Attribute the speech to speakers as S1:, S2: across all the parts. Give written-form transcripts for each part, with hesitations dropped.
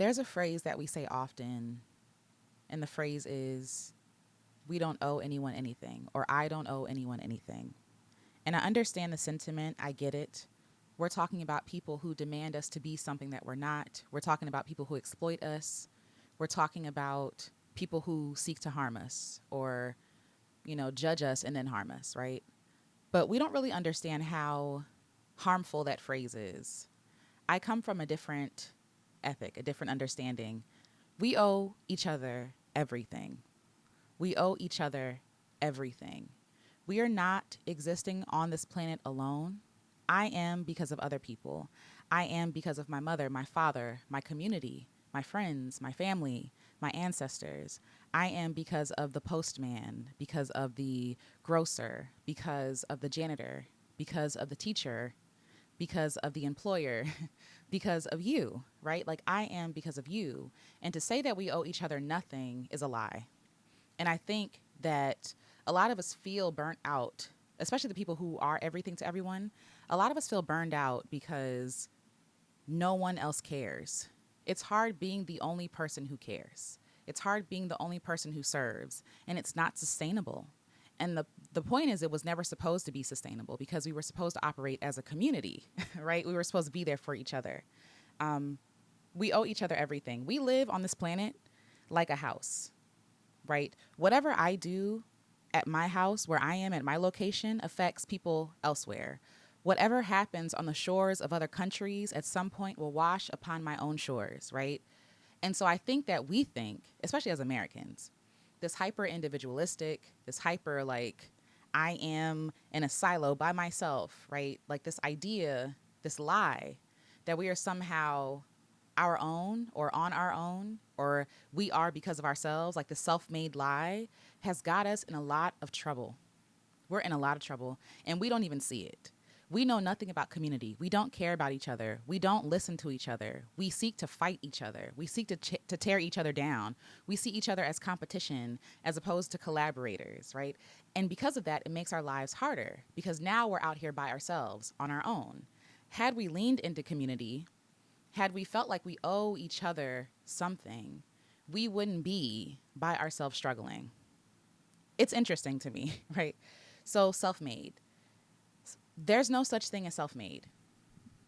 S1: There's a phrase that we say often, and the phrase is, we don't owe anyone anything, or I don't owe anyone anything. And I understand the sentiment, I get it. We're talking about people who demand us to be something that we're not. We're talking about people who exploit us. We're talking about people who seek to harm us or, judge us and then harm us, right? But we don't really understand how harmful that phrase is. I come from a different ethic, a different understanding. We owe each other everything. We owe each other everything. We are not existing on this planet alone. I am because of other people. I am because of my mother, my father, my community, my friends, my family, my ancestors. I am because of the postman, because of the grocer, because of the janitor, because of the teacher, because of the employer, because of you, right? Like I am because of you. And to say that we owe each other nothing is a lie. And I think that a lot of us feel burnt out, especially the people who are everything to everyone. A lot of us feel burned out because no one else cares. It's hard being the only person who cares. It's hard being the only person who serves, and it's not sustainable. And the point is, it was never supposed to be sustainable because we were supposed to operate as a community, right? We were supposed to be there for each other. We owe each other everything. We live on this planet like a house, right? Whatever I do at my house, where I am at my location, affects people elsewhere. Whatever happens on the shores of other countries at some point will wash upon my own shores, right? And so I think that we think, especially as Americans, this hyper individualistic, this hyper like, I am in a silo by myself, right? Like this idea, this lie that we are somehow our own or on our own or we are because of ourselves, like the self-made lie, has got us in a lot of trouble. We're in a lot of trouble and we don't even see it. We know nothing about community. We don't care about each other. We don't listen to each other. We seek to fight each other. We seek to tear each other down. We see each other as competition as opposed to collaborators, right? And because of that, it makes our lives harder because now we're out here by ourselves on our own. Had we leaned into community, had we felt like we owe each other something, we wouldn't be by ourselves struggling. It's interesting to me, right? So self-made. There's no such thing as self-made.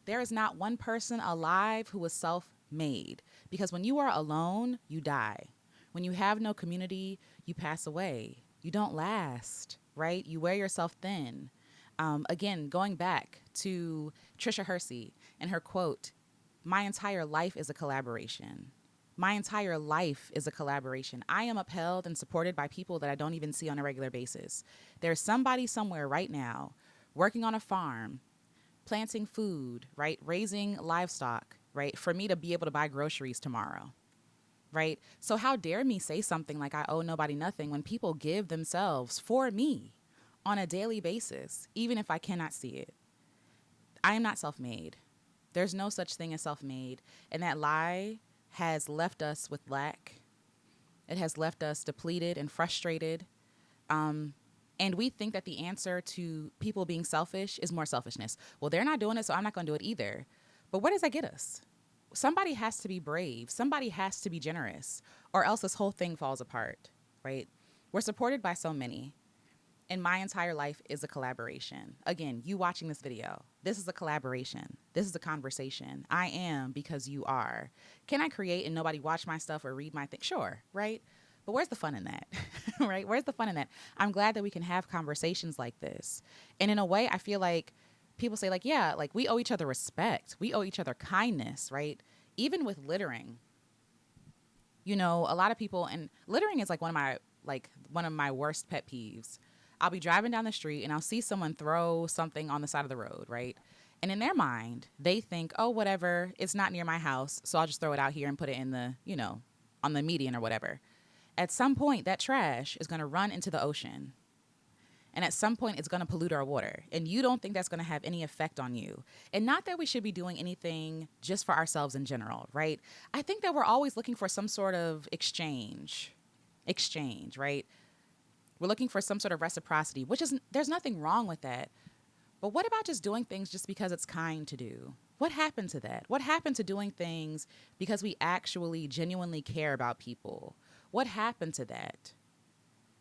S1: There is not one person alive who is self-made because when you are alone, you die. When you have no community, you pass away. You don't last, right? You wear yourself thin. Again, going back to Trisha Hersey and her quote, my entire life is a collaboration. My entire life is a collaboration. I am upheld and supported by people that I don't even see on a regular basis. There's somebody somewhere right now working on a farm, planting food, right? Raising livestock, right? For me to be able to buy groceries tomorrow, right? So how dare me say something like I owe nobody nothing when people give themselves for me on a daily basis, even if I cannot see it. I am not self-made. There's no such thing as self-made. And that lie has left us with lack. It has left us depleted and frustrated. And we think that the answer to people being selfish is more selfishness. Well, they're not doing it, so I'm not going to do it either. But where does that get us? Somebody has to be brave. Somebody has to be generous, or else this whole thing falls apart, right? We're supported by so many. And my entire life is a collaboration. Again, you watching this video, this is a collaboration. This is a conversation. I am because you are. Can I create and nobody watch my stuff or read my thing? Sure, right? But where's the fun in that, right? Where's the fun in that? I'm glad that we can have conversations like this. And in a way, I feel like people say like, yeah, like we owe each other respect. We owe each other kindness, right? Even with littering, a lot of people, and littering is like one of my worst pet peeves. I'll be driving down the street and I'll see someone throw something on the side of the road, right? And in their mind, they think, oh, whatever, it's not near my house, so I'll just throw it out here and put it in the, on the median or whatever. At some point, that trash is going to run into the ocean. And at some point, it's going to pollute our water. And you don't think that's going to have any effect on you. And not that we should be doing anything just for ourselves in general, right? I think that we're always looking for some sort of exchange, right? We're looking for some sort of reciprocity, there's nothing wrong with that. But what about just doing things just because it's kind to do? What happened to that? What happened to doing things because we actually genuinely care about people? What happened to that?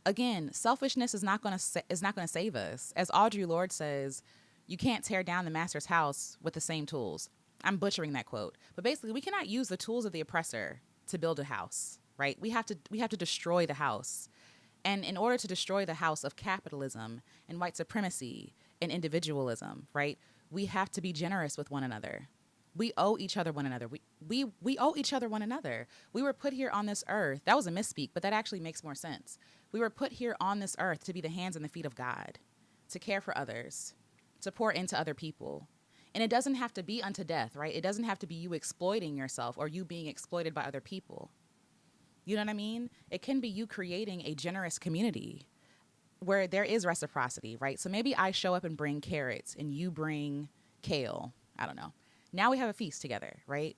S1: Again, selfishness is not going to save us. As Audre Lorde says, you can't tear down the master's house with the same tools. I'm butchering that quote, but basically, we cannot use the tools of the oppressor to build a house, right? We have to destroy the house. And in order to destroy the house of capitalism and white supremacy and individualism, right, we have to be generous with one another. We owe each other one another. We owe each other one another. We were put here on this earth. That was a misspeak, but that actually makes more sense. We were put here on this earth to be the hands and the feet of God, to care for others, to pour into other people. And it doesn't have to be unto death, right? It doesn't have to be you exploiting yourself or you being exploited by other people. You know what I mean? It can be you creating a generous community where there is reciprocity, right? So maybe I show up and bring carrots and you bring kale. I don't know. Now we have a feast together, right?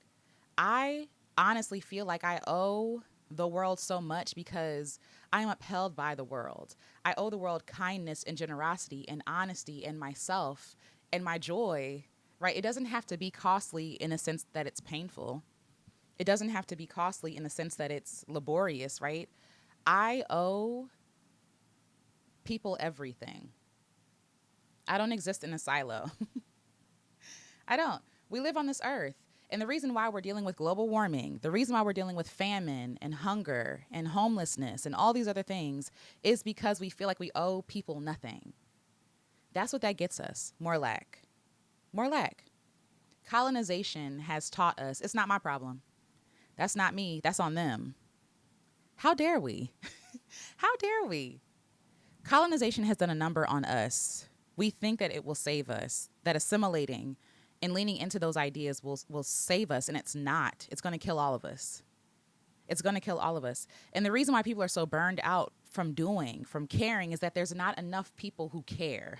S1: I honestly feel like I owe the world so much because I am upheld by the world. I owe the world kindness and generosity and honesty and myself and my joy, right? It doesn't have to be costly in a sense that it's painful. It doesn't have to be costly in the sense that it's laborious, right? I owe people everything. I don't exist in a silo. I don't. We live on this earth. And the reason why we're dealing with global warming, the reason why we're dealing with famine and hunger and homelessness and all these other things is because we feel like we owe people nothing. That's what that gets us. More lack. More lack. Colonization has taught us it's not my problem. That's not me. That's on them. How dare we? How dare we? Colonization has done a number on us. We think that it will save us, that assimilating and leaning into those ideas will save us, and it's not. It's going to kill all of us. It's going to kill all of us. And the reason why people are so burned out from caring, is that there's not enough people who care.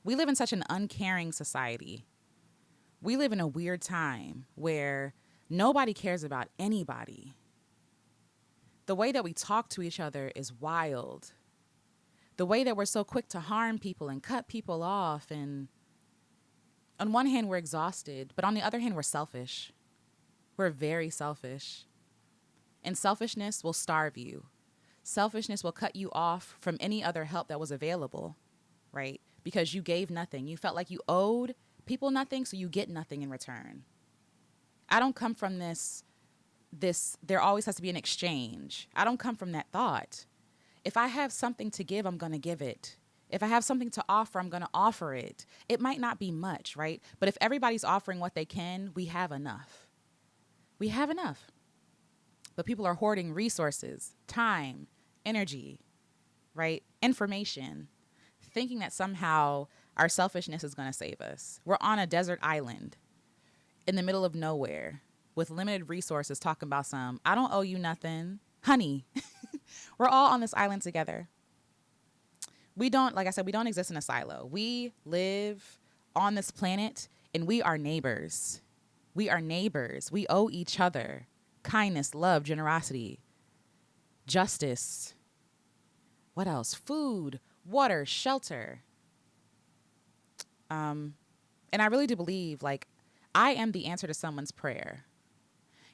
S1: We live in such an uncaring society. We live in a weird time where nobody cares about anybody. The way that we talk to each other is wild. The way that we're so quick to harm people and cut people off, and on one hand, we're exhausted, but on the other hand, we're selfish. We're very selfish. And selfishness will starve you. Selfishness will cut you off from any other help that was available, right? Because you gave nothing. You felt like you owed people nothing, so you get nothing in return. I don't come from this there always has to be an exchange. I don't come from that thought. If I have something to give, I'm going to give it. If I have something to offer, I'm going to offer it. It might not be much, right? But if everybody's offering what they can, we have enough. We have enough. But people are hoarding resources, time, energy, right? Information, thinking that somehow our selfishness is going to save us. We're on a desert island in the middle of nowhere with limited resources talking about I don't owe you nothing. Honey, we're all on this island together. We don't, like I said, we don't exist in a silo. We live on this planet and we are neighbors. We are neighbors. We owe each other kindness, love, generosity, justice. What else? Food, water, shelter. And I really do believe, like, I am the answer to someone's prayer.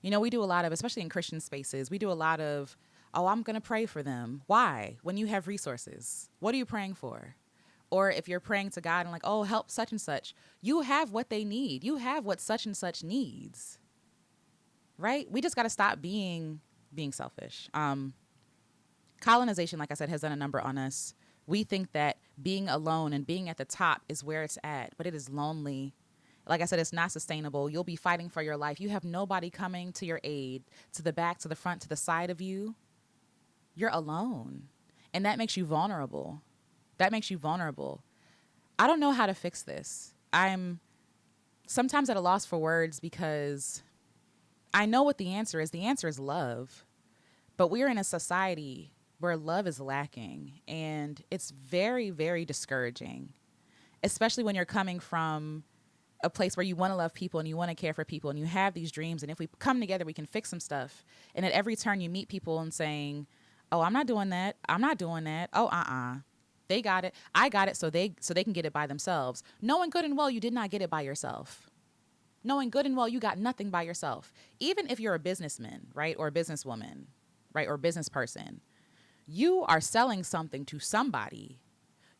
S1: You know, we do a lot of, especially in Christian spaces, we do a lot of, oh, I'm going to pray for them. Why? When you have resources, what are you praying for? Or if you're praying to God and like, oh, help such and such, you have what they need. You have what such and such needs, right? We just got to stop being selfish. Colonization, like I said, has done a number on us. We think that being alone and being at the top is where it's at, but it is lonely. Like I said, it's not sustainable. You'll be fighting for your life. You have nobody coming to your aid, to the back, to the front, to the side of you. You're alone. And that makes you vulnerable. That makes you vulnerable. I don't know how to fix this. I'm sometimes at a loss for words because I know what the answer is. The answer is love. But we're in a society where love is lacking. And it's very, very discouraging, especially when you're coming from a place where you want to love people and you want to care for people and you have these dreams. And if we come together, we can fix some stuff. And at every turn you meet people and saying, oh, I'm not doing that. I'm not doing that. Oh, They got it. I got it, so they can get it by themselves. Knowing good and well you did not get it by yourself. Knowing good and well you got nothing by yourself. Even if you're a businessman, right, or a businesswoman, right, or a business person, you are selling something to somebody.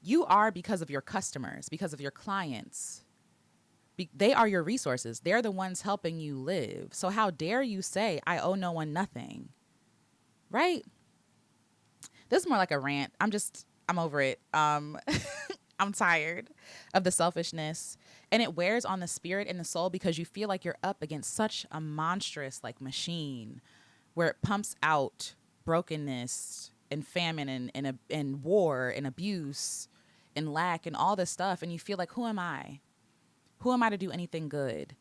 S1: You are because of your customers, because of your clients. They are your resources. They're the ones helping you live. So how dare you say, I owe no one nothing, right? This is more like a rant. I'm over it. I'm tired of the selfishness, and it wears on the spirit and the soul because you feel like you're up against such a monstrous like machine where it pumps out brokenness and famine and war and abuse and lack and all this stuff. And you feel like, who am I? Who am I to do anything good?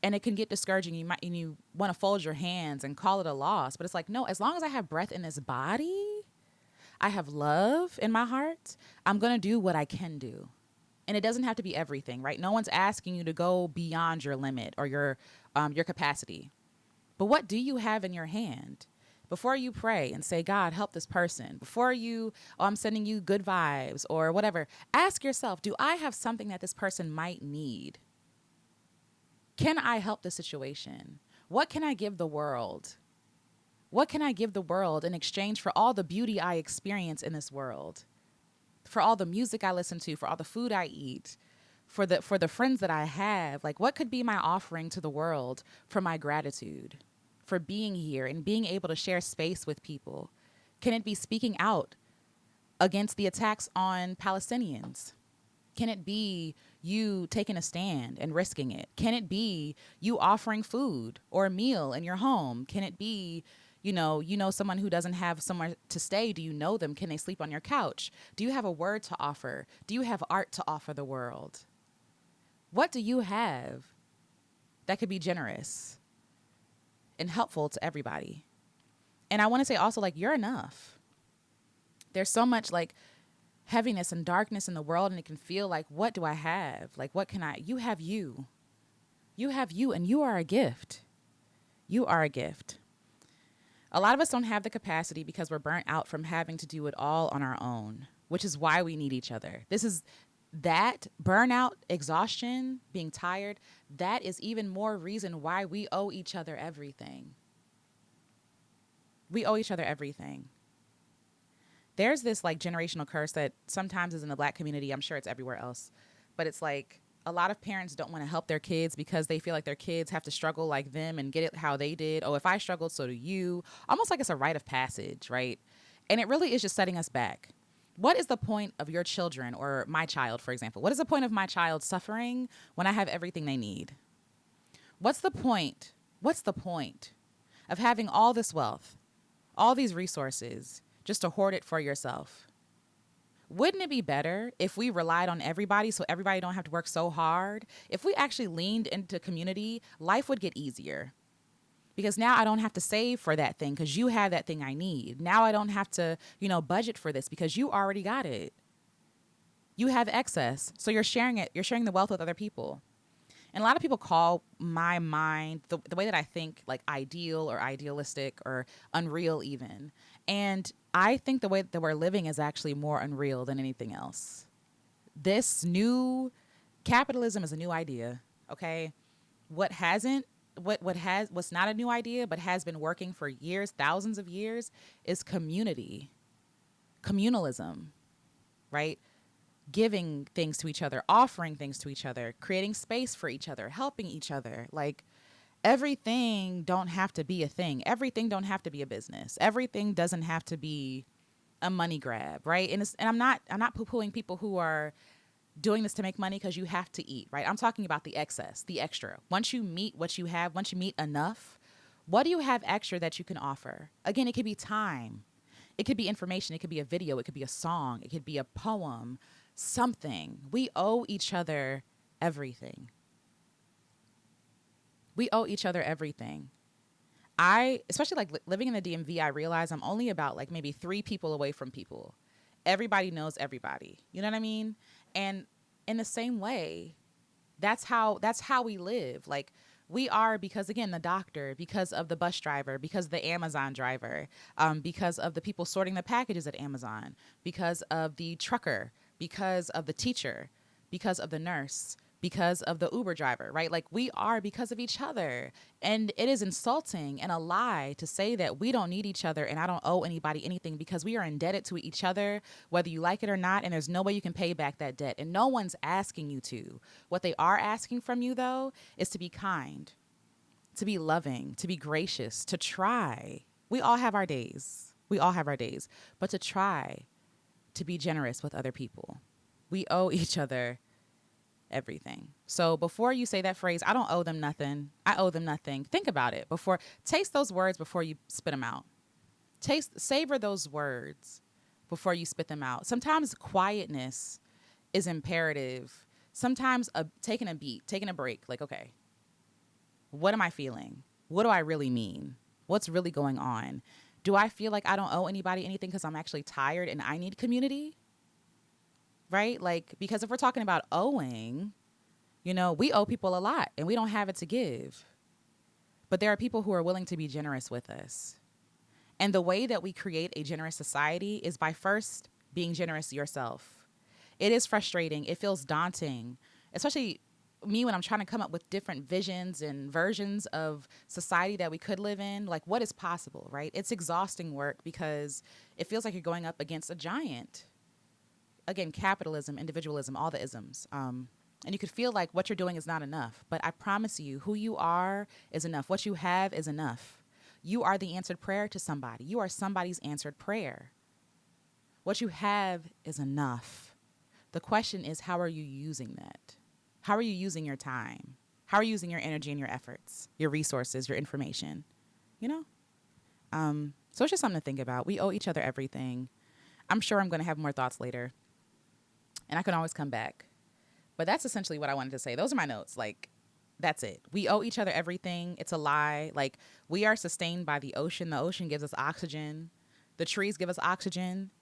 S1: And it can get discouraging. You want to fold your hands and call it a loss. But it's like, no, as long as I have breath in this body, I have love in my heart, I'm going to do what I can do. And it doesn't have to be everything, right? No one's asking you to go beyond your limit or your capacity. But what do you have in your hand? Before you pray and say, God, help this person, before I'm sending you good vibes or whatever, ask yourself, do I have something that this person might need? Can I help the situation? What can I give the world? What can I give the world in exchange for all the beauty I experience in this world? For all the music I listen to, for all the food I eat, for the friends that I have? Like, what could be my offering to the world for my gratitude, for being here and being able to share space with people? Can it be speaking out against the attacks on Palestinians? Can it be you taking a stand and risking it? Can it be you offering food or a meal in your home? Can it be, you know someone who doesn't have somewhere to stay? Do you know them? Can they sleep on your couch? Do you have a word to offer? Do you have art to offer the world? What do you have that could be generous and helpful to everybody? And I want to say also, like, you're enough. There's so much like heaviness and darkness in the world, and it can feel like, what do I have? Like, what can I? You have you. You have you, and you are a gift. You are a gift. A lot of us don't have the capacity because we're burnt out from having to do it all on our own, which is why we need each other. This is that burnout, exhaustion, being tired, that is even more reason why we owe each other everything. We owe each other everything. There's this like generational curse that sometimes is in the Black community. I'm sure it's everywhere else. But it's like a lot of parents don't want to help their kids because they feel like their kids have to struggle like them and get it how they did. Oh, if I struggled, so do you. Almost like it's a rite of passage, right? And it really is just setting us back. What is the point of your children or my child, for example? What is the point of my child suffering when I have everything they need? What's the point? What's the point of having all this wealth, all these resources, just to hoard it for yourself? Wouldn't it be better if we relied on everybody so everybody don't have to work so hard? If we actually leaned into community, life would get easier. Because now I don't have to save for that thing because you have that thing I need. Now I don't have to, budget for this because you already got it. You have excess, so you're sharing it. You're sharing the wealth with other people. And a lot of people call my mind, the way that I think, like ideal or idealistic or unreal even. And I think the way that we're living is actually more unreal than anything else. This new capitalism is a new idea, okay? What's not a new idea but has been working for years, thousands of years, is community. Communalism, right? Giving things to each other, offering things to each other, creating space for each other, helping each other. Like, everything don't have to be a thing. Everything don't have to be a business. Everything doesn't have to be a money grab, right? And I'm not poo-pooing people who are doing this to make money because you have to eat, right? I'm talking about the excess, the extra. Once you meet what you have, once you meet enough, what do you have extra that you can offer? Again, it could be time. It could be information. It could be a video. It could be a song. It could be a poem, something. We owe each other everything. We owe each other everything. Especially like living in the DMV, I realize I'm only about like maybe 3 people away from people. Everybody knows everybody. You know what I mean? And in the same way, that's how we live. Like, We are because, again, the doctor, because of the bus driver, because of the Amazon driver, because of the people sorting the packages at Amazon, because of the trucker, because of the teacher, because of the nurse, because of the Uber driver, right? Like, we are because of each other. And it is insulting and a lie to say that we don't need each other and I don't owe anybody anything, because we are indebted to each other, whether you like it or not. And there's no way you can pay back that debt. And no one's asking you to. What they are asking from you, though, is to be kind, to be loving, to be gracious, to try. We all have our days. We all have our days. But to try to be generous with other people. We owe each other everything. So before you say that phrase, I don't owe them nothing, I owe them nothing, think about it. Taste those words before you spit them out. Savor those words before you spit them out. Sometimes quietness is imperative. Sometimes taking a beat, taking a break, like, okay, what am I feeling? What do I really mean? What's really going on? Do I feel like I don't owe anybody anything because I'm actually tired and I need community? Right? Like, because if we're talking about owing, we owe people a lot and we don't have it to give. But there are people who are willing to be generous with us. And the way that we create a generous society is by first being generous yourself. It is frustrating. It feels daunting, especially me when I'm trying to come up with different visions and versions of society that we could live in. Like, what is possible, right? It's exhausting work because it feels like you're going up against a giant. Again, capitalism, individualism, all the isms. And you could feel like what you're doing is not enough. But I promise you, who you are is enough. What you have is enough. You are the answered prayer to somebody. You are somebody's answered prayer. What you have is enough. The question is, how are you using that? How are you using your time? How are you using your energy and your efforts, your resources, your information? So it's just something to think about. We owe each other everything. I'm sure I'm going to have more thoughts later. And I can always come back. But that's essentially what I wanted to say. Those are my notes. Like, that's it. We owe each other everything. It's a lie. Like, we are sustained by the ocean. The ocean gives us oxygen. The trees give us oxygen.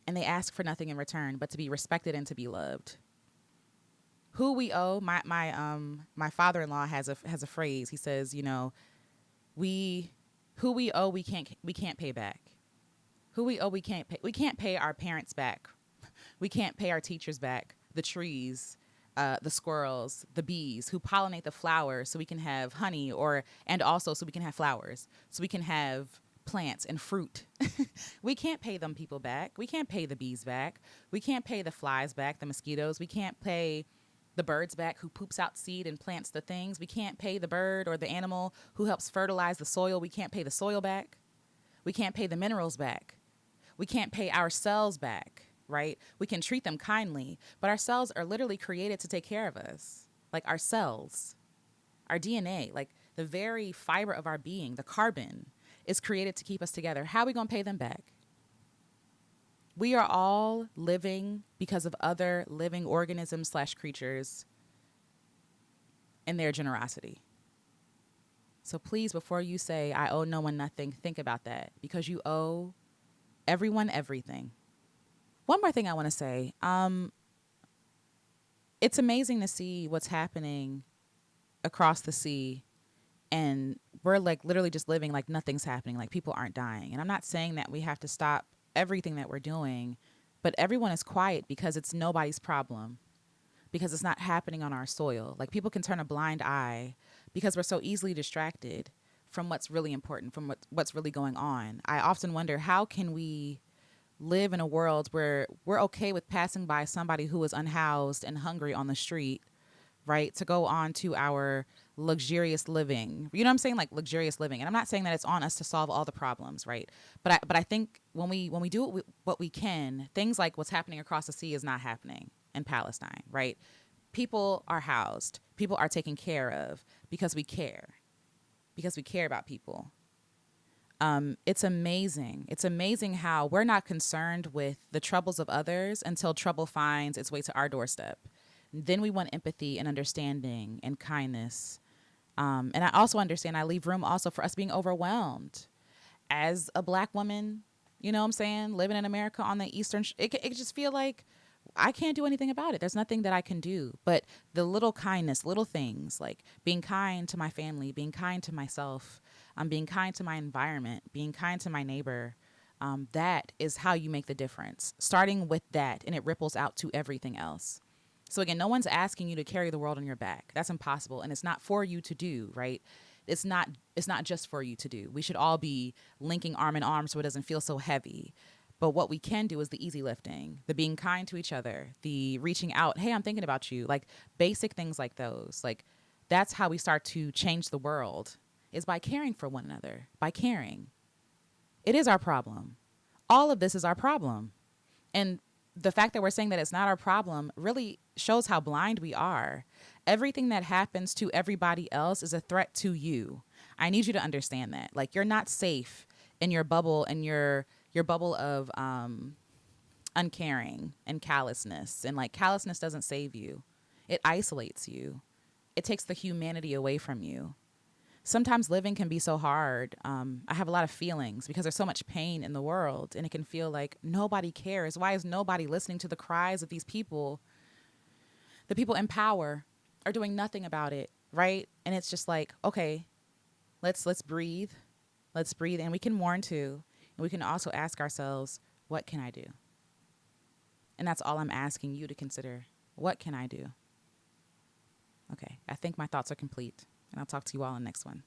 S1: And they ask for nothing in return but to be respected and to be loved. Who we owe, my father-in-law has a phrase. He says, who we owe, we can't pay back. Who we owe, we can't pay our parents back. We can't pay our teachers back, the trees, the squirrels, the bees who pollinate the flowers so we can have honey, and also so we can have flowers, so we can have plants and fruit. We can't pay them people back. We can't pay the bees back. We can't pay the flies back, the mosquitoes. We can't pay the birds back who poops out seed and plants the things. We can't pay the bird or the animal who helps fertilize the soil. We can't pay the soil back. We can't pay the minerals back. We can't pay ourselves back. Right? We can treat them kindly, but our cells are literally created to take care of us. Like, our cells, our DNA, like the very fiber of our being, the carbon, is created to keep us together. How are we going to pay them back? We are all living because of other living organisms / creatures and their generosity. So please, before you say, I owe no one nothing, think about that, because you owe everyone everything. One more thing I want to say. It's amazing to see what's happening across the sea, and we're like literally just living like nothing's happening, like people aren't dying. And I'm not saying that we have to stop everything that we're doing, but everyone is quiet because it's nobody's problem, because it's not happening on our soil. Like, people can turn a blind eye because we're so easily distracted from what's really important, from what's really going on. I often wonder, how can we live in a world where we're okay with passing by somebody who is unhoused and hungry on the street, right, to go on to our luxurious living. You know what I'm saying? Like, luxurious living. And I'm not saying that it's on us to solve all the problems, right? But I think when we do what we can, things like what's happening across the sea is not happening in Palestine, right? People are housed. People are taken care of because we care. Because we care about people. It's amazing. It's amazing how we're not concerned with the troubles of others until trouble finds its way to our doorstep. Then we want empathy and understanding and kindness. And I also understand, I leave room also for us being overwhelmed. As a Black woman, you know what I'm saying, living in America on the eastern, it just feel like I can't do anything about it. There's nothing that I can do. But the little kindness, little things like being kind to my family, being kind to myself, being kind to my environment, being kind to my neighbor, that is how you make the difference. Starting with that, and it ripples out to everything else. So again, no one's asking you to carry the world on your back. That's impossible, and it's not for you to do, right? It's not just for you to do. We should all be linking arm in arm so it doesn't feel so heavy. But what we can do is the easy lifting, the being kind to each other, the reaching out, hey, I'm thinking about you, like basic things like those. Like that's how we start to change the world is by caring for one another, by caring. It is our problem. All of this is our problem. And the fact that we're saying that it's not our problem really shows how blind we are. Everything that happens to everybody else is a threat to you. I need you to understand that. Like you're not safe in your bubble and your bubble of uncaring and callousness. And like callousness doesn't save you. It isolates you. It takes the humanity away from you. Sometimes living can be so hard. I have a lot of feelings because there's so much pain in the world, and it can feel like nobody cares. Why is nobody listening to the cries of these people? The people in power are doing nothing about it, right? And it's just like, okay, let's breathe. Let's breathe, and we can mourn too. And we can also ask ourselves, what can I do? And that's all I'm asking you to consider. What can I do? Okay, I think my thoughts are complete, and I'll talk to you all in the next one.